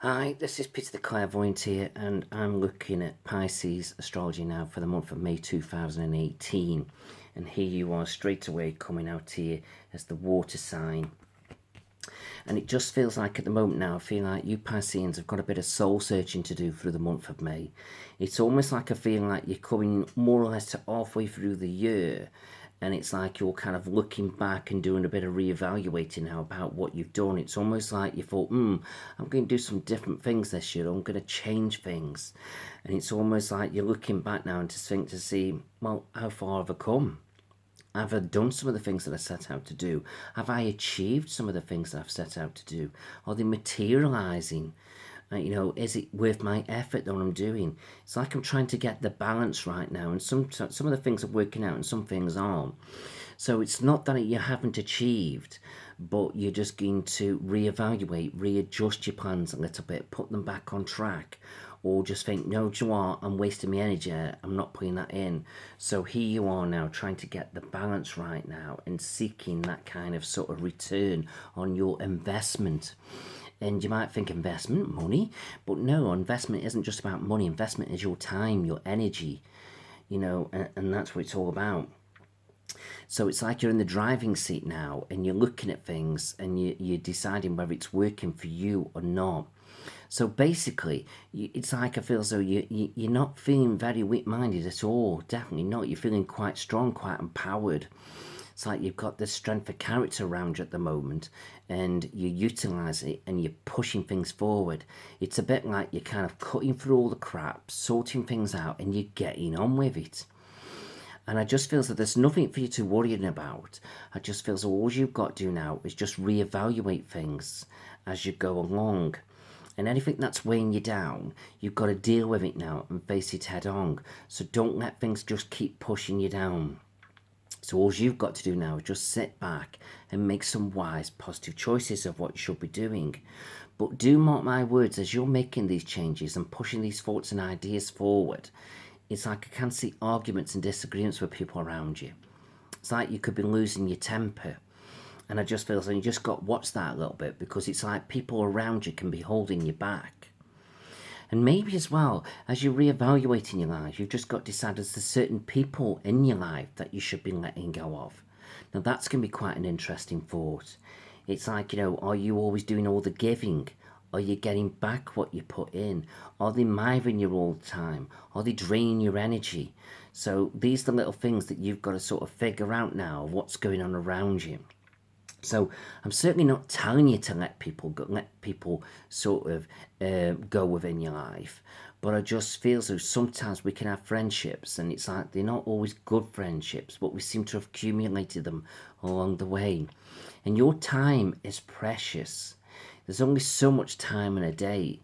Hi, this is Peter the Clairvoyant here, and I'm looking at Pisces astrology now for the month of May 2018. And here you are straight away coming out here as the water sign. And it just feels like at the moment now, I feel like you Pisceans have got a bit of soul searching to do through the month of May. It's almost like I feel like you're coming more or less to halfway through the year, and it's like you're kind of looking back and doing a bit of reevaluating now about what you've done. It's almost like you thought, I'm going to do some different things this year. I'm going to change things. And it's almost like you're looking back now and just think to see, well, how far have I come? Have I done some of the things that I set out to do? Have I achieved some of the things that I've set out to do? Are they materializing? Is it worth my effort that I'm doing? It's like I'm trying to get the balance right now, and some of the things are working out and some things aren't. So it's not that you haven't achieved, but you're just going to reevaluate, readjust your plans a little bit, put them back on track, or just think, no, do you know what? I'm wasting my energy. I'm not putting that in. So here you are now trying to get the balance right now and seeking that kind of sort of return on your investment. And you might think investment, money, but no, investment isn't just about money. Investment is your time, your energy, and that's what it's all about. So it's like you're in the driving seat now and you're looking at things and you're deciding whether it's working for you or not. So basically, it's like I feel as though you're not feeling very weak-minded at all. Definitely not. You're feeling quite strong, quite empowered. It's like you've got this strength of character around you at the moment, and you utilise it and you're pushing things forward. It's a bit like you're kind of cutting through all the crap, sorting things out, and you're getting on with it. And I just feel that there's nothing for you to worry about. I just feel that all you've got to do now is just reevaluate things as you go along. And anything that's weighing you down, you've got to deal with it now and face it head on. So don't let things just keep pushing you down. So all you've got to do now is just sit back and make some wise, positive choices of what you should be doing. But do mark my words, as you're making these changes and pushing these thoughts and ideas forward, it's like I can see arguments and disagreements with people around you. It's like you could be losing your temper. And I just feel like you just got to watch that a little bit, because it's like people around you can be holding you back. And maybe as well, as you're reevaluating your life, you've just got to decide there's certain people in your life that you should be letting go of. Now that's going to be quite an interesting thought. It's like, are you always doing all the giving? Are you getting back what you put in? Are they mithering you all the time? Are they draining your energy? So these are the little things that you've got to sort of figure out now, what's going on around you. So I'm certainly not telling you to let people go, sort of go within your life, but I just feel so sometimes we can have friendships and it's like they're not always good friendships, but we seem to have accumulated them along the way. And your time is precious. There's only so much time in a day.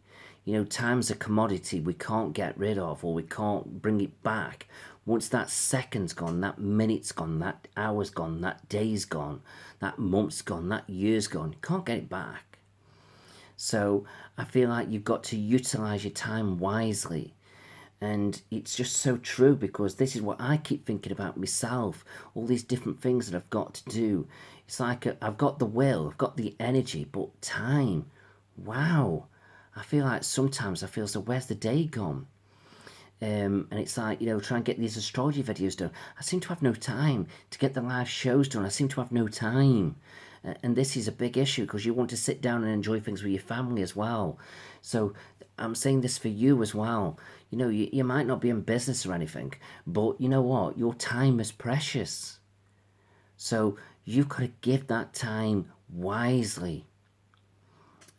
Time's a commodity we can't get rid of, or we can't bring it back. Once that second's gone, that minute's gone, that hour's gone, that day's gone, that month's gone, that year's gone, you can't get it back. So I feel like you've got to utilise your time wisely. And it's just so true, because this is what I keep thinking about myself, all these different things that I've got to do. It's like I've got the will, I've got the energy, but time, wow. I feel like sometimes I feel so, where's the day gone? And it's like, try and get these astrology videos done. I seem to have no time to get the live shows done. I seem to have no time. And this is a big issue, because you want to sit down and enjoy things with your family as well. So I'm saying this for you as well. You might not be in business or anything, but you know what? Your time is precious. So you've got to give that time wisely.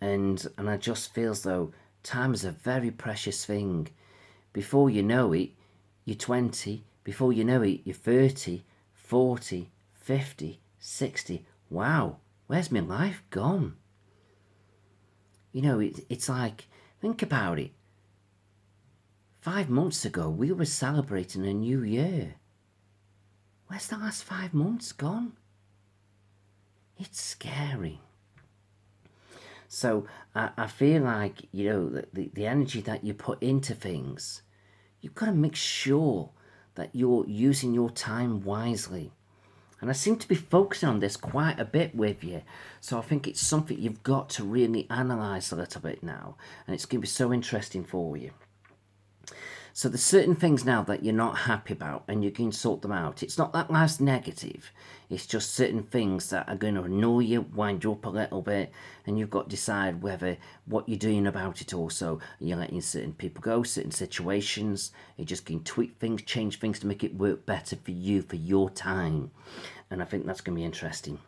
And I just feel as though time is a very precious thing. Before you know it, you're 20. Before you know it, you're 30, 40, 50, 60. Wow, where's my life gone? It's like, think about it. 5 months ago, we were celebrating a new year. Where's the last 5 months gone? It's scary. So I feel like, the energy that you put into things, you've got to make sure that you're using your time wisely. And I seem to be focusing on this quite a bit with you. So I think it's something you've got to really analyse a little bit now. And it's going to be so interesting for you. So there's certain things now that you're not happy about and you can sort them out. It's not that life's negative. It's just certain things that are going to annoy you, wind you up a little bit, and you've got to decide whether what you're doing about it also. You're letting certain people go, certain situations. You're just going to tweak things, change things to make it work better for you, for your time. And I think that's going to be interesting.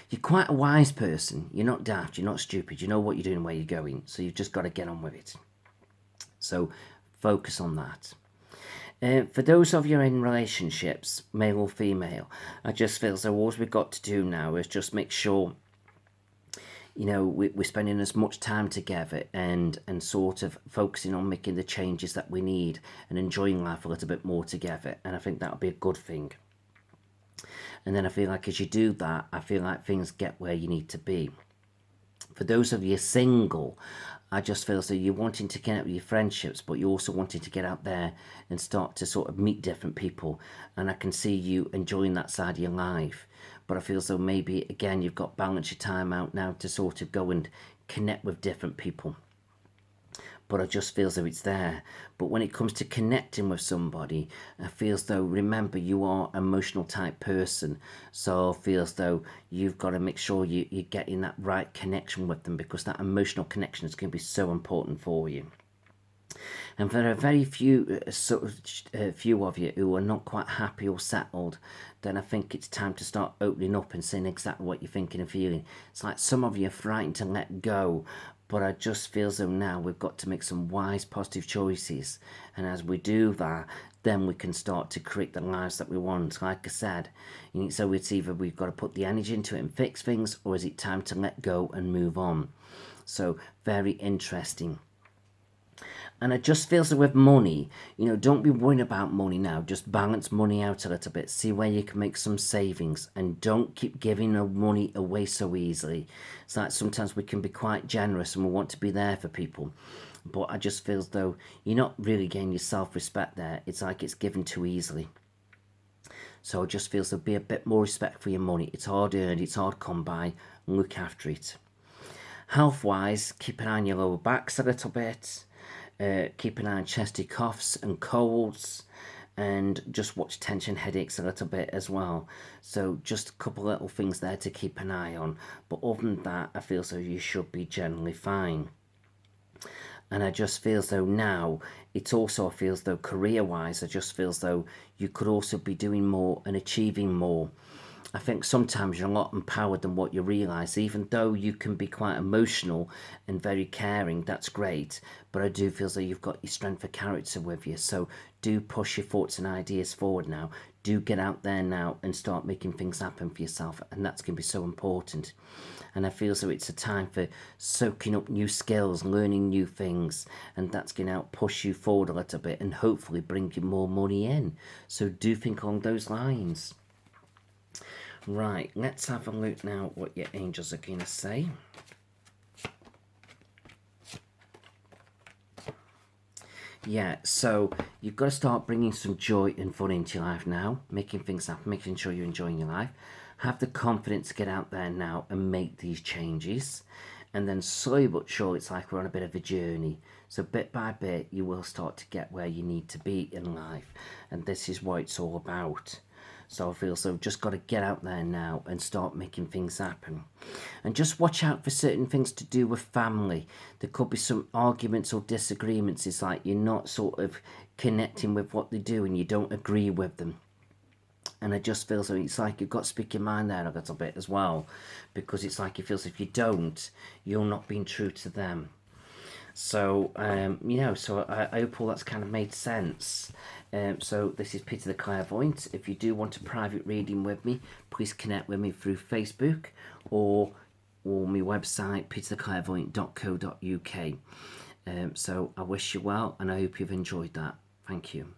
You're quite a wise person. You're not daft. You're not stupid. You know what you're doing and where you're going. So you've just got to get on with it. So focus on that. For those of you in relationships, male or female, I just feel so all we've got to do now is just make sure, you know, we're spending as much time together and sort of focusing on making the changes that we need and enjoying life a little bit more together. And I think that'll be a good thing. And then I feel like as you do that, I feel like things get where you need to be. For those of you single, I just feel so you're wanting to connect with your friendships, but you're also wanting to get out there and start to sort of meet different people. And I can see you enjoying that side of your life. But I feel so maybe, again, you've got balance your time out now to sort of go and connect with different people. But I just feel as though it's there. But when it comes to connecting with somebody, I feel as though, remember, you are an emotional type person. So I feel as though you've got to make sure you're getting that right connection with them, because that emotional connection is going to be so important for you. And for a very few few of you who are not quite happy or settled, then I think it's time to start opening up and saying exactly what you're thinking and feeling. It's like some of you are frightened to let go, but I just feel as though now we've got to make some wise, positive choices. And as we do that, then we can start to create the lives that we want. Like I said, so it's either we've got to put the energy into it and fix things, or is it time to let go and move on? So very interesting. And I just feel so with money, you know, don't be worrying about money now. Just balance money out a little bit. See where you can make some savings. And don't keep giving the money away so easily. It's like sometimes we can be quite generous and we want to be there for people. But I just feel as though you're not really getting your self-respect there. It's like it's given too easily. So I just feel so be a bit more respect for your money. It's hard earned, it's hard come by. Look after it. Health-wise, keep an eye on your lower backs a little bit. Keep an eye on chesty coughs and colds, and just watch tension headaches a little bit as well. So just a couple little things there to keep an eye on. But other than that, I feel so you should be generally fine. And I just feel as though now, it also feels though career-wise, I just feel as though you could also be doing more and achieving more. I think sometimes you're a lot empowered than what you realise. Even though you can be quite emotional and very caring, that's great. But I do feel as though you've got your strength of character with you. So do push your thoughts and ideas forward now. Do get out there now and start making things happen for yourself. And that's going to be so important. And I feel as though it's a time for soaking up new skills, learning new things. And that's going to help push you forward a little bit and hopefully bring you more money in. So do think along those lines. Right, let's have a look now what your angels are going to say. Yeah, so you've got to start bringing some joy and fun into your life now, making things happen, making sure you're enjoying your life. Have the confidence to get out there now and make these changes. And then slowly but surely, it's like we're on a bit of a journey. So bit by bit, you will start to get where you need to be in life. And this is what it's all about. So I feel so just got to get out there now and start making things happen. And just watch out for certain things to do with family. There could be some arguments or disagreements. It's like you're not sort of connecting with what they do and you don't agree with them. And I just feel so it's like you've got to speak your mind there a little bit as well. Because it's like it feels if you don't, you're not being true to them. So, you know, so I hope all that's kind of made sense. So this is Peter the Clairvoyant. If you do want a private reading with me, please connect with me through Facebook or my website, petertheclairvoyant.co.uk. So I wish you well and I hope you've enjoyed that. Thank you.